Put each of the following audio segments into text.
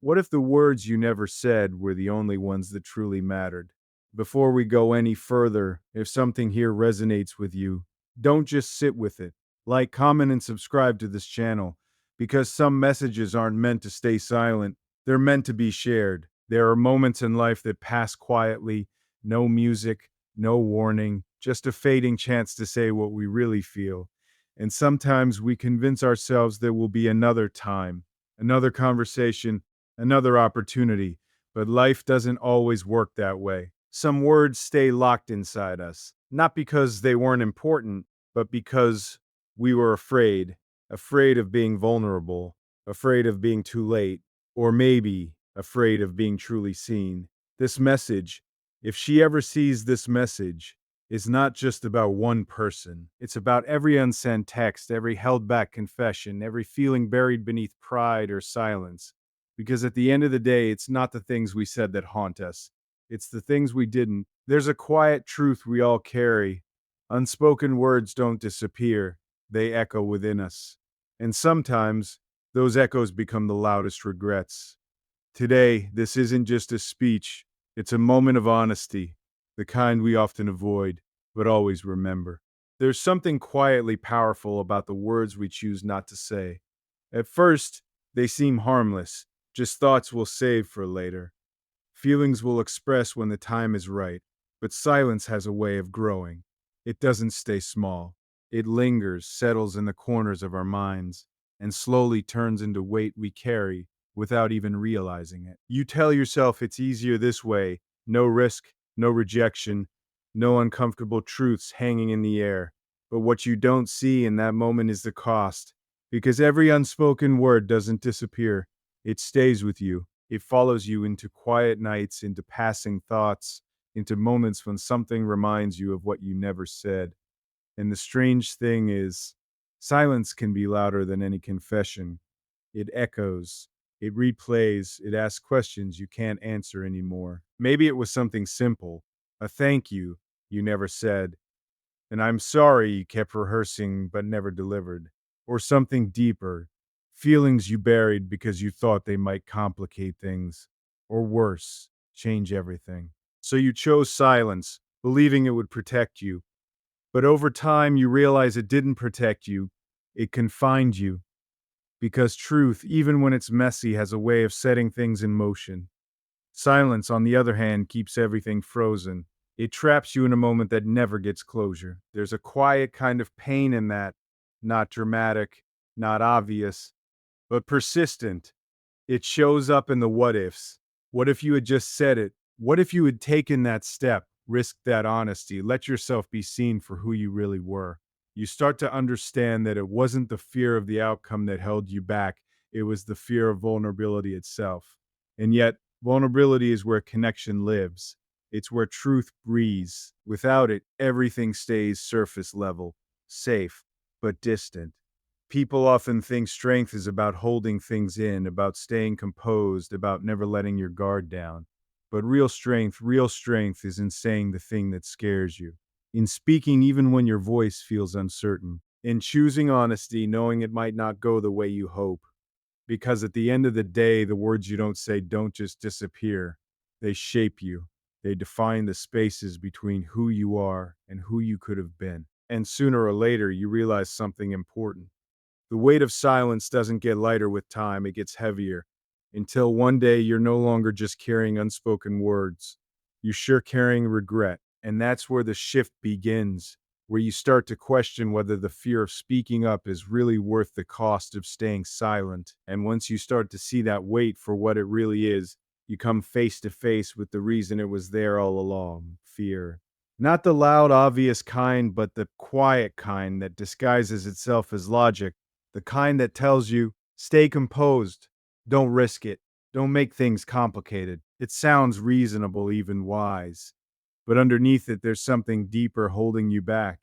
What if the words you never said were the only ones that truly mattered? Before we go any further, if something here resonates with you, don't just sit with it. Like, comment, and subscribe to this channel because some messages aren't meant to stay silent, they're meant to be shared. There are moments in life that pass quietly, no music, no warning, just a fading chance to say what we really feel. And sometimes we convince ourselves there will be another time, another conversation, another opportunity, but life doesn't always work that way. Some words stay locked inside us, not because they weren't important, but because we were afraid, afraid of being vulnerable, afraid of being too late, or maybe afraid of being truly seen. This message, if she ever sees this message, is not just about one person. It's about every unsent text, every held back confession, every feeling buried beneath pride or silence. Because at the end of the day, it's not the things we said that haunt us, it's the things we didn't. There's a quiet truth we all carry. Unspoken words don't disappear, they echo within us. And sometimes, those echoes become the loudest regrets. Today, this isn't just a speech, it's a moment of honesty, the kind we often avoid, but always remember. There's something quietly powerful about the words we choose not to say. At first, they seem harmless, just thoughts we'll save for later. Feelings we'll express when the time is right, but silence has a way of growing. It doesn't stay small. It lingers, settles in the corners of our minds, and slowly turns into weight we carry without even realizing it. You tell yourself it's easier this way, no risk, no rejection, no uncomfortable truths hanging in the air. But what you don't see in that moment is the cost, because every unspoken word doesn't disappear, it stays with you. It follows you into quiet nights, into passing thoughts, into moments when something reminds you of what you never said. And the strange thing is, silence can be louder than any confession. It echoes, it replays, it asks questions you can't answer anymore. Maybe it was something simple, a thank you never said, and I'm sorry you kept rehearsing but never delivered. Or something deeper, feelings you buried because you thought they might complicate things. Or worse, change everything. So you chose silence, believing it would protect you. But over time, you realize it didn't protect you, it confined you. Because truth, even when it's messy, has a way of setting things in motion. Silence, on the other hand, keeps everything frozen. It traps you in a moment that never gets closure. There's a quiet kind of pain in that, not dramatic, not obvious, but persistent. It shows up in the what ifs. What if you had just said it? What if you had taken that step, risked that honesty, let yourself be seen for who you really were? You start to understand that it wasn't the fear of the outcome that held you back, it was the fear of vulnerability itself. And yet, vulnerability is where connection lives. It's where truth breathes. Without it, everything stays surface level, safe, but distant. People often think strength is about holding things in, about staying composed, about never letting your guard down. But real strength is in saying the thing that scares you, in speaking even when your voice feels uncertain, in choosing honesty, knowing it might not go the way you hope. Because at the end of the day, the words you don't say don't just disappear, they shape you. They define the spaces between who you are and who you could have been. And sooner or later, you realize something important. The weight of silence doesn't get lighter with time, it gets heavier. Until one day you're no longer just carrying unspoken words. You're sure carrying regret. And that's where the shift begins, where you start to question whether the fear of speaking up is really worth the cost of staying silent. And once you start to see that weight for what it really is, you come face to face with the reason it was there all along: fear. Not the loud, obvious kind, but the quiet kind that disguises itself as logic, the kind that tells you, stay composed, don't risk it, don't make things complicated. It sounds reasonable, even wise. But underneath it, there's something deeper holding you back.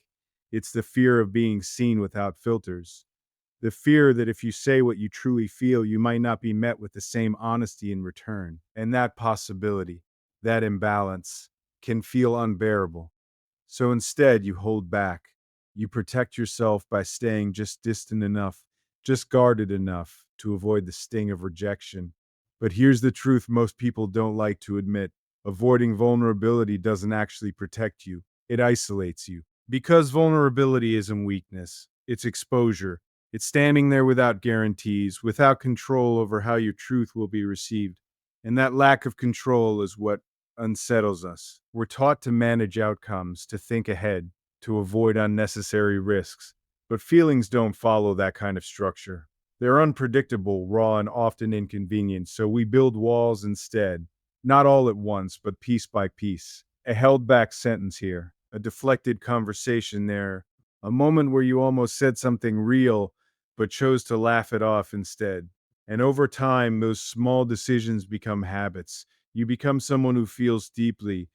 It's the fear of being seen without filters. The fear that if you say what you truly feel, you might not be met with the same honesty in return. And that possibility, that imbalance, can feel unbearable. So instead, you hold back. You protect yourself by staying just distant enough, just guarded enough to avoid the sting of rejection. But here's the truth most people don't like to admit: avoiding vulnerability doesn't actually protect you, it isolates you. Because vulnerability isn't weakness, it's exposure. It's standing there without guarantees, without control over how your truth will be received. And that lack of control is what unsettles us. We're taught to manage outcomes, to think ahead, to avoid unnecessary risks. But feelings don't follow that kind of structure. They're unpredictable, raw, and often inconvenient, so we build walls instead. Not all at once, but piece by piece. A held back sentence here, a deflected conversation there, a moment where you almost said something real but chose to laugh it off instead. And over time, those small decisions become habits. You become someone who feels deeply,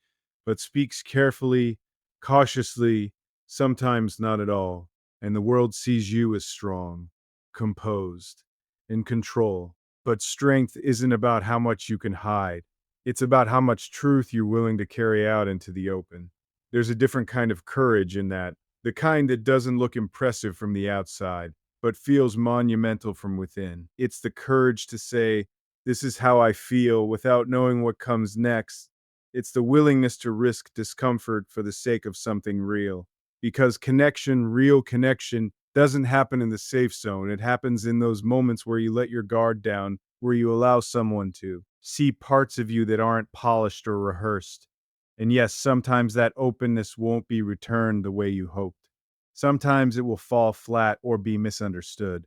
but speaks carefully, cautiously, sometimes not at all. And the world sees you as strong, composed, in control. But strength isn't about how much you can hide. It's about how much truth you're willing to carry out into the open. There's a different kind of courage in that, the kind that doesn't look impressive from the outside, but feels monumental from within. It's the courage to say, "This is how I feel," without knowing what comes next. It's the willingness to risk discomfort for the sake of something real. Because connection, real connection, doesn't happen in the safe zone. It happens in those moments where you let your guard down, where you allow someone to see parts of you that aren't polished or rehearsed. And yes, sometimes that openness won't be returned the way you hoped. Sometimes it will fall flat or be misunderstood.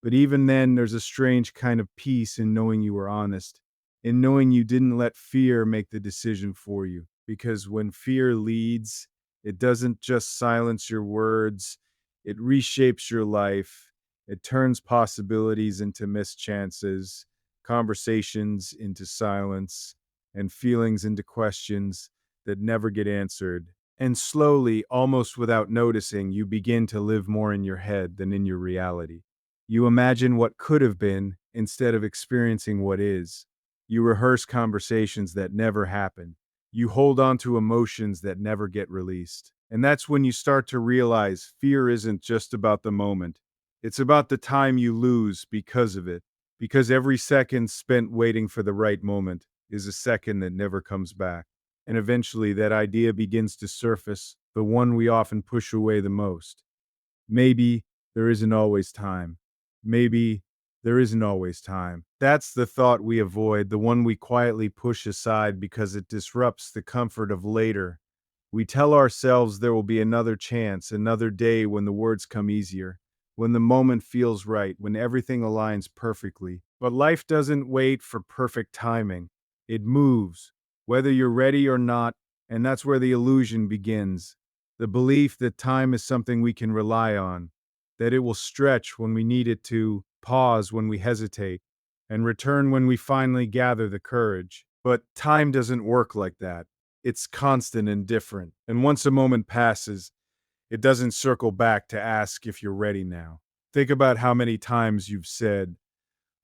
But even then, there's a strange kind of peace in knowing you were honest, in knowing you didn't let fear make the decision for you. Because when fear leads, it doesn't just silence your words, it reshapes your life. It turns possibilities into missed chances, conversations into silence, and feelings into questions that never get answered. And slowly, almost without noticing, you begin to live more in your head than in your reality. You imagine what could have been instead of experiencing what is. You rehearse conversations that never happen. You hold on to emotions that never get released. And that's when you start to realize fear isn't just about the moment. It's about the time you lose because of it. Because every second spent waiting for the right moment is a second that never comes back. And eventually that idea begins to surface, the one we often push away the most. Maybe there isn't always time. Maybe there isn't always time. That's the thought we avoid, the one we quietly push aside because it disrupts the comfort of later. We tell ourselves there will be another chance, another day when the words come easier, when the moment feels right, when everything aligns perfectly. But life doesn't wait for perfect timing. It moves, whether you're ready or not, and that's where the illusion begins. The belief that time is something we can rely on, that it will stretch when we need it to, pause when we hesitate, and return when we finally gather the courage. But time doesn't work like that. It's constant and different. And once a moment passes, it doesn't circle back to ask if you're ready now. Think about how many times you've said,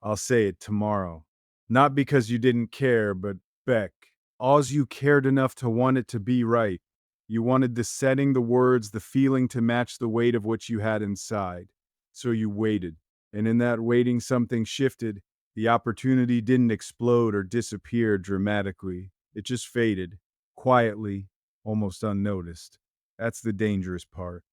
"I'll say it tomorrow." Not because you didn't care, but Beck, alls you cared enough to want it to be right. You wanted the setting, the words, the feeling to match the weight of what you had inside. So you waited. And in that waiting, something shifted. The opportunity didn't explode or disappear dramatically. It just faded, quietly, almost unnoticed. That's the dangerous part.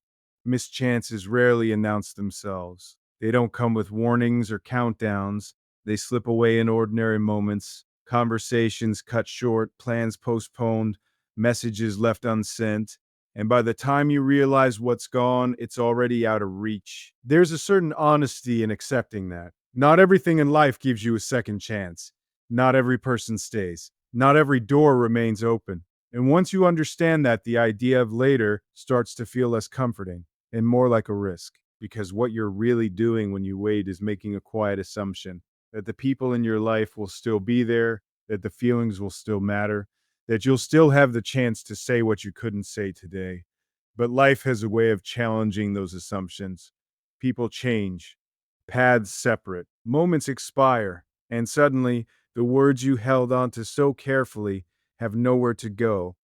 Mischances rarely announce themselves. They don't come with warnings or countdowns. They slip away in ordinary moments, conversations cut short, plans postponed, messages left unsent. And by the time you realize what's gone, it's already out of reach. There's a certain honesty in accepting that. Not everything in life gives you a second chance. Not every person stays. Not every door remains open. And once you understand that, the idea of later starts to feel less comforting and more like a risk. Because what you're really doing when you wait is making a quiet assumption that the people in your life will still be there, that the feelings will still matter, that you'll still have the chance to say what you couldn't say today. But life has a way of challenging those assumptions. People change, paths separate, moments expire, and suddenly the words you held onto so carefully have nowhere to go.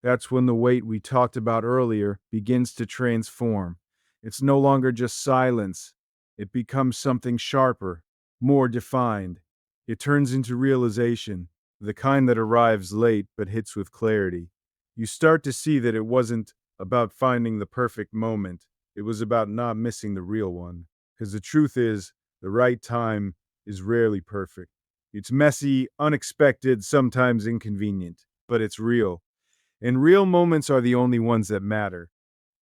That's when the weight we talked about earlier begins to transform. It's no longer just silence, it becomes something sharper, more defined. It turns into realization, the kind that arrives late but hits with clarity. You start to see that it wasn't about finding the perfect moment, it was about not missing the real one. Because the truth is, the right time is rarely perfect. It's messy, unexpected, sometimes inconvenient, but it's real. And real moments are the only ones that matter.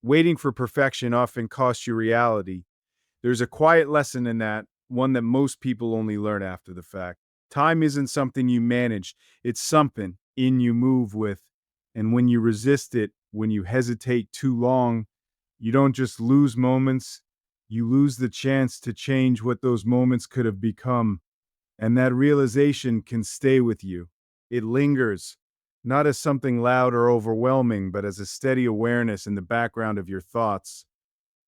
Waiting for perfection often costs you reality. There's a quiet lesson in that, one that most people only learn after the fact. Time isn't something you manage, it's something in you move with. And when you resist it, when you hesitate too long, you don't just lose moments, you lose the chance to change what those moments could have become. And that realization can stay with you. It lingers, not as something loud or overwhelming, but as a steady awareness in the background of your thoughts,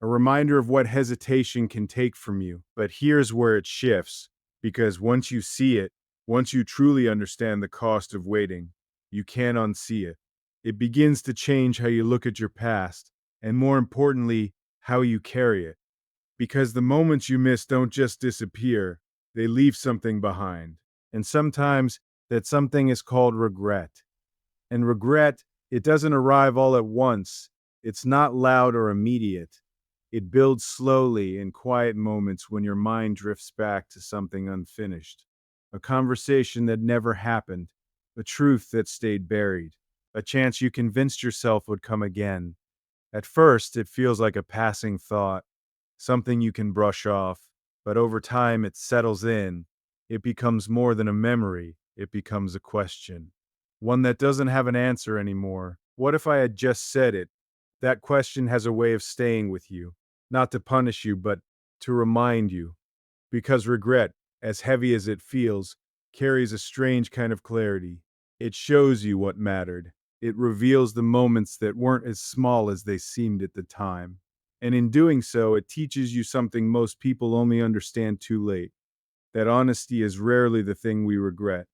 a reminder of what hesitation can take from you. But here's where it shifts, because once you see it, once you truly understand the cost of waiting, you can't unsee it. It begins to change how you look at your past, and more importantly, how you carry it. Because the moments you miss don't just disappear, they leave something behind. And sometimes that something is called regret. And regret, it doesn't arrive all at once. It's not loud or immediate. It builds slowly in quiet moments when your mind drifts back to something unfinished. A conversation that never happened, a truth that stayed buried, a chance you convinced yourself would come again. At first, it feels like a passing thought, something you can brush off, but over time it settles in. It becomes more than a memory, it becomes a question. One that doesn't have an answer anymore. What if I had just said it? That question has a way of staying with you, not to punish you, but to remind you. Because regret, as heavy as it feels, carries a strange kind of clarity. It shows you what mattered. It reveals the moments that weren't as small as they seemed at the time. And in doing so, it teaches you something most people only understand too late, that honesty is rarely the thing we regret.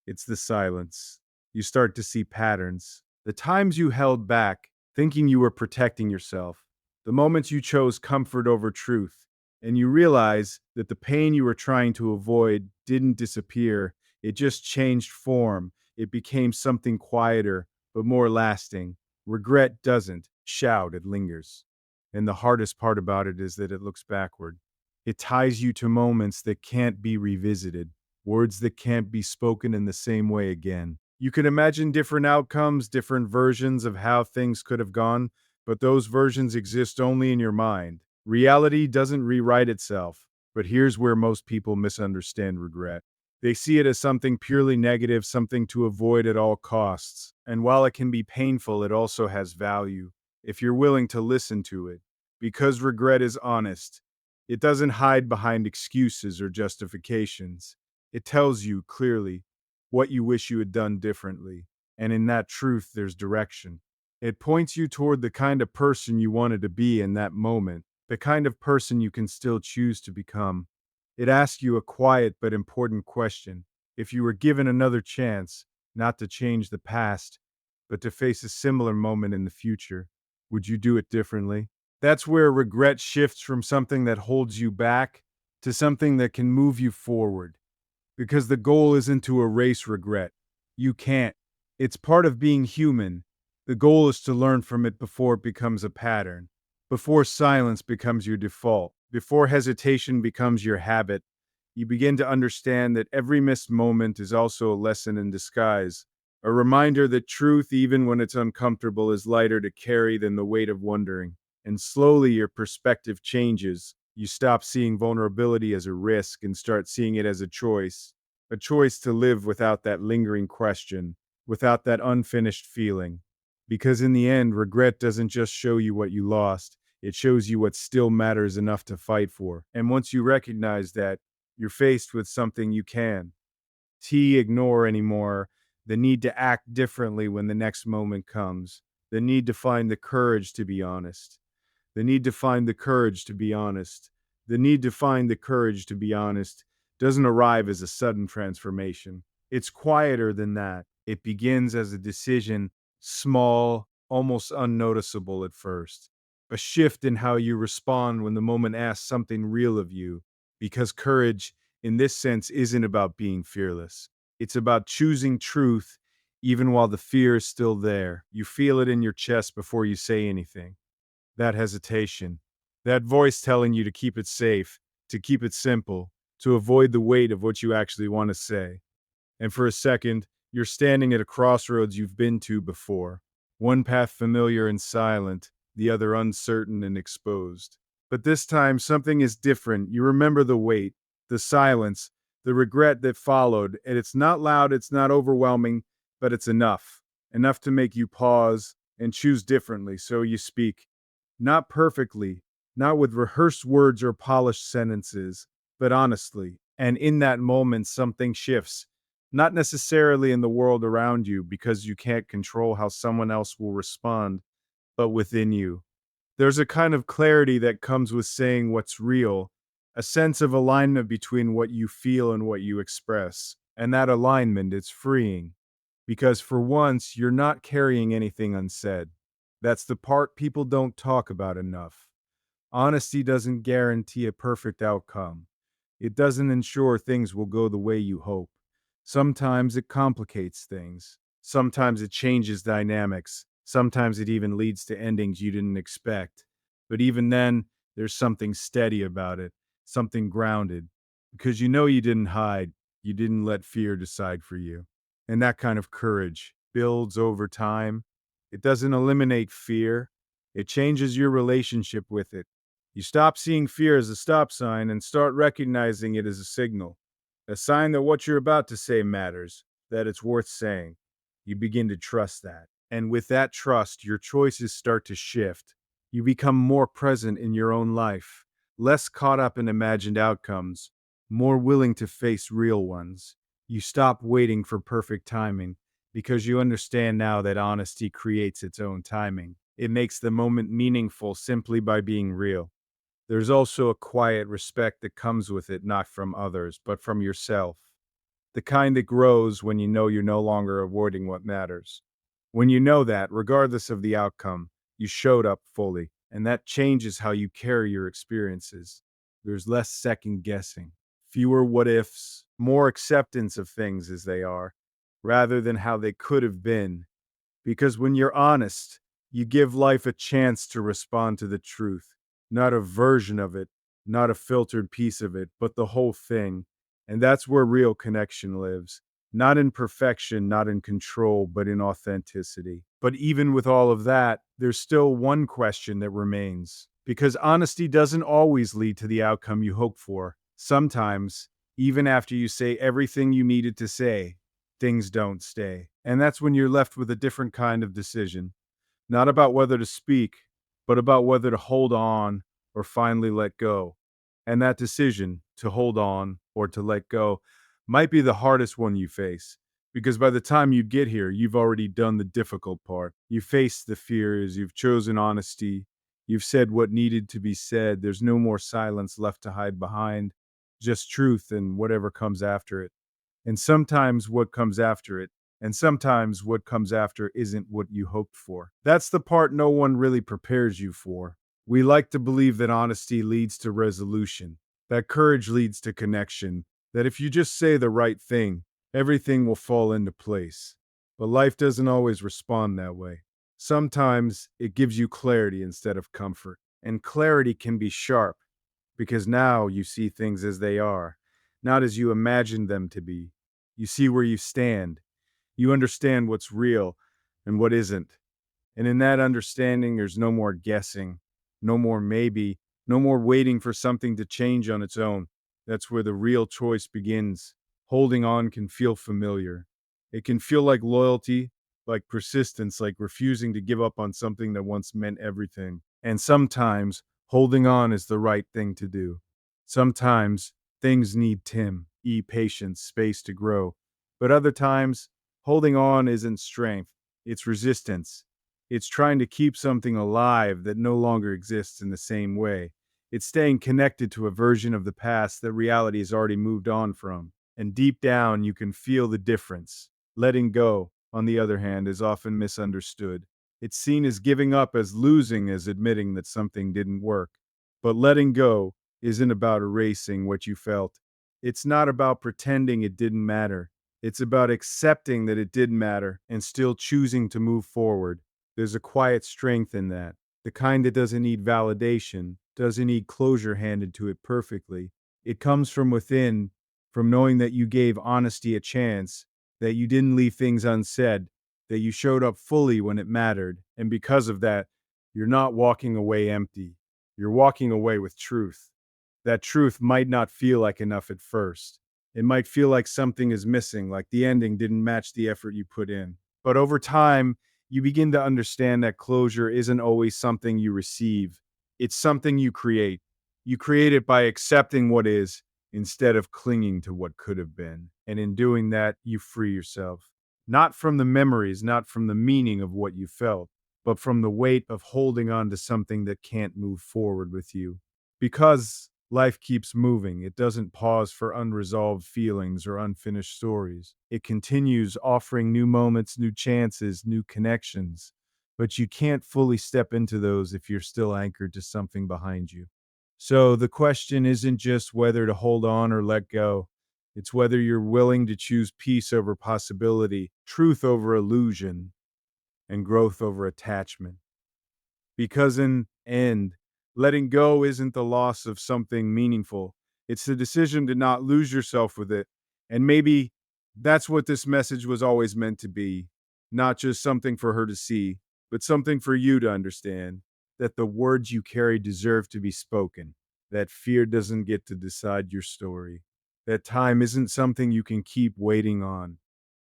It's the silence. You start to see patterns. The times you held back, thinking you were protecting yourself. The moments you chose comfort over truth. And you realize that the pain you were trying to avoid didn't disappear. It just changed form. It became something quieter, but more lasting. Regret doesn't shout, it lingers. And the hardest part about it is that it looks backward. It ties you to moments that can't be revisited, words that can't be spoken in the same way again. You can imagine different outcomes, different versions of how things could have gone, but those versions exist only in your mind. Reality doesn't rewrite itself, but here's where most people misunderstand regret. They see it as something purely negative, something to avoid at all costs. And while it can be painful, it also has value if you're willing to listen to it. Because regret is honest, it doesn't hide behind excuses or justifications. It tells you clearly what you wish you had done differently. And in that truth, there's direction. It points you toward the kind of person you wanted to be in that moment, the kind of person you can still choose to become. It asks you a quiet but important question. If you were given another chance, not to change the past, but to face a similar moment in the future, would you do it differently? That's where regret shifts from something that holds you back to something that can move you forward. Because the goal isn't to erase regret. You can't. It's part of being human. The goal is to learn from it before it becomes a pattern, before silence becomes your default, before hesitation becomes your habit. You begin to understand that every missed moment is also a lesson in disguise, a reminder that truth, even when it's uncomfortable, is lighter to carry than the weight of wondering. And slowly your perspective changes. You stop seeing vulnerability as a risk and start seeing it as a choice to live without that lingering question, without that unfinished feeling. Because in the end, regret doesn't just show you what you lost, it shows you what still matters enough to fight for. And once you recognize that, you're faced with something you can ignore anymore, the need to act differently when the next moment comes, the need to find the courage to be honest. The need to find the courage to be honest. The need to find the courage to be honest doesn't arrive as a sudden transformation. It's quieter than that. It begins as a decision, small, almost unnoticeable at first. A shift in how you respond when the moment asks something real of you. Because courage in this sense, isn't about being fearless. It's about choosing truth even while the fear is still there. You feel it in your chest before you say anything. That hesitation, that voice telling you to keep it safe, to keep it simple, to avoid the weight of what you actually want to say. And for a second, you're standing at a crossroads you've been to before. One path familiar and silent, the other uncertain and exposed. But this time, something is different. You remember the weight, the silence, the regret that followed, and it's not loud, it's not overwhelming, but it's enough. Enough to make you pause and choose differently. So you speak. Not perfectly, not with rehearsed words or polished sentences, but honestly. And in that moment, something shifts. Not necessarily in the world around you, because you can't control how someone else will respond, but within you. There's a kind of clarity that comes with saying what's real, a sense of alignment between what you feel and what you express. And that alignment is freeing, because for once, you're not carrying anything unsaid. That's the part people don't talk about enough. Honesty doesn't guarantee a perfect outcome. It doesn't ensure things will go the way you hope. Sometimes it complicates things. Sometimes it changes dynamics. Sometimes it even leads to endings you didn't expect. But even then, there's something steady about it, something grounded. Because you know you didn't hide, you didn't let fear decide for you. And that kind of courage builds over time. It doesn't eliminate fear, it changes your relationship with it. You stop seeing fear as a stop sign and start recognizing it as a signal, a sign that what you're about to say matters, that it's worth saying. You begin to trust that. And with that trust, your choices start to shift. You become more present in your own life, less caught up in imagined outcomes, more willing to face real ones. You stop waiting for perfect timing because you understand now that honesty creates its own timing. It makes the moment meaningful simply by being real. There's also a quiet respect that comes with it, not from others, but from yourself. The kind that grows when you know you're no longer avoiding what matters. When you know that, regardless of the outcome, you showed up fully, and that changes how you carry your experiences. There's less second guessing, fewer what ifs, more acceptance of things as they are, rather than how they could have been. Because when you're honest, you give life a chance to respond to the truth, not a version of it, not a filtered piece of it, but the whole thing. And that's where real connection lives. Not in perfection, not in control, but in authenticity. But even with all of that, there's still one question that remains. Because honesty doesn't always lead to the outcome you hope for. Sometimes, even after you say everything you needed to say, things don't stay. And that's when you're left with a different kind of decision. Not about whether to speak, but about whether to hold on or finally let go. And that decision, to hold on or to let go, might be the hardest one you face. Because by the time you get here, you've already done the difficult part. You've faced the fears, you've chosen honesty, you've said what needed to be said. There's no more silence left to hide behind, just truth and whatever comes after it. And sometimes what comes after it, and sometimes what comes after isn't what you hoped for. That's the part no one really prepares you for. We like to believe that honesty leads to resolution, that courage leads to connection, that if you just say the right thing, everything will fall into place. But life doesn't always respond that way. Sometimes it gives you clarity instead of comfort. And clarity can be sharp because now you see things as they are, not as you imagined them to be. You see where you stand. You understand what's real and what isn't. And in that understanding, there's no more guessing, no more maybe, no more waiting for something to change on its own. That's where the real choice begins. Holding on can feel familiar. It can feel like loyalty, like persistence, like refusing to give up on something that once meant everything. And sometimes holding on is the right thing to do. Sometimes things need patience, space to grow. But other times, holding on isn't strength, it's resistance. It's trying to keep something alive that no longer exists in the same way. It's staying connected to a version of the past that reality has already moved on from. And deep down, you can feel the difference. Letting go, on the other hand, is often misunderstood. It's seen as giving up, as losing, as admitting that something didn't work. But letting go isn't about erasing what you felt. It's not about pretending it didn't matter. It's about accepting that it did matter and still choosing to move forward. There's a quiet strength in that, the kind that doesn't need validation, doesn't need closure handed to it perfectly. It comes from within, from knowing that you gave honesty a chance, that you didn't leave things unsaid, that you showed up fully when it mattered. And because of that, you're not walking away empty. You're walking away with truth. That truth might not feel like enough at first. It might feel like something is missing, like the ending didn't match the effort you put in. But over time, you begin to understand that closure isn't always something you receive, it's something you create. You create it by accepting what is instead of clinging to what could have been. And in doing that, you free yourself. Not from the memories, not from the meaning of what you felt, but from the weight of holding on to something that can't move forward with you. Because life keeps moving, it doesn't pause for unresolved feelings or unfinished stories. It continues offering new moments, new chances, new connections. But you can't fully step into those if you're still anchored to something behind you. So the question isn't just whether to hold on or let go. It's whether you're willing to choose peace over possibility, truth over illusion, and growth over attachment. Because in end, letting go isn't the loss of something meaningful. It's the decision to not lose yourself with it. And maybe that's what this message was always meant to be. Not just something for her to see, but something for you to understand that the words you carry deserve to be spoken, that fear doesn't get to decide your story, that time isn't something you can keep waiting on,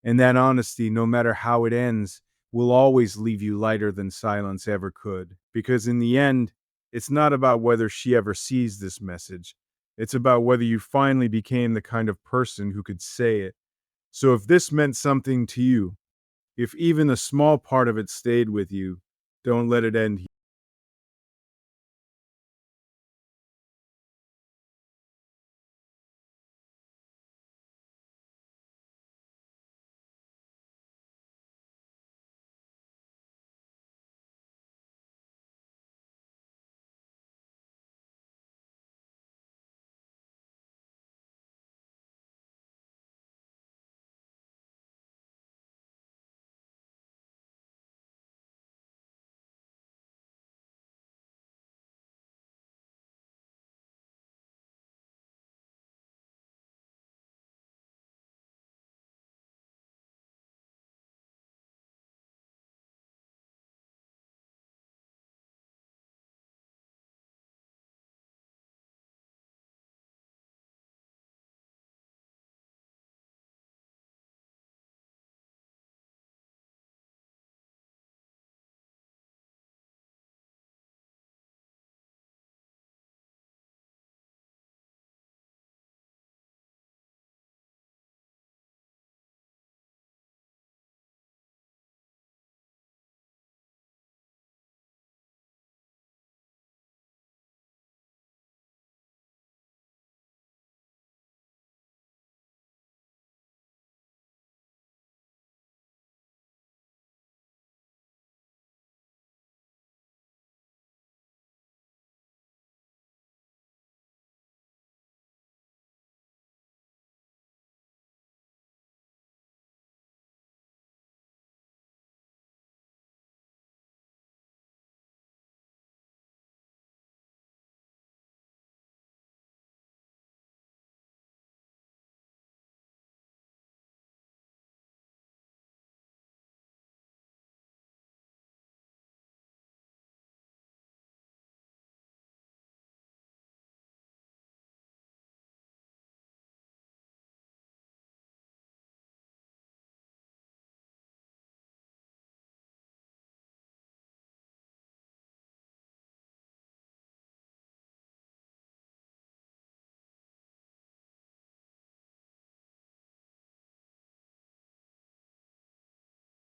and that honesty, no matter how it ends, will always leave you lighter than silence ever could. Because in the end, it's not about whether she ever sees this message. It's about whether you finally became the kind of person who could say it. So if this meant something to you, if even a small part of it stayed with you, don't let it end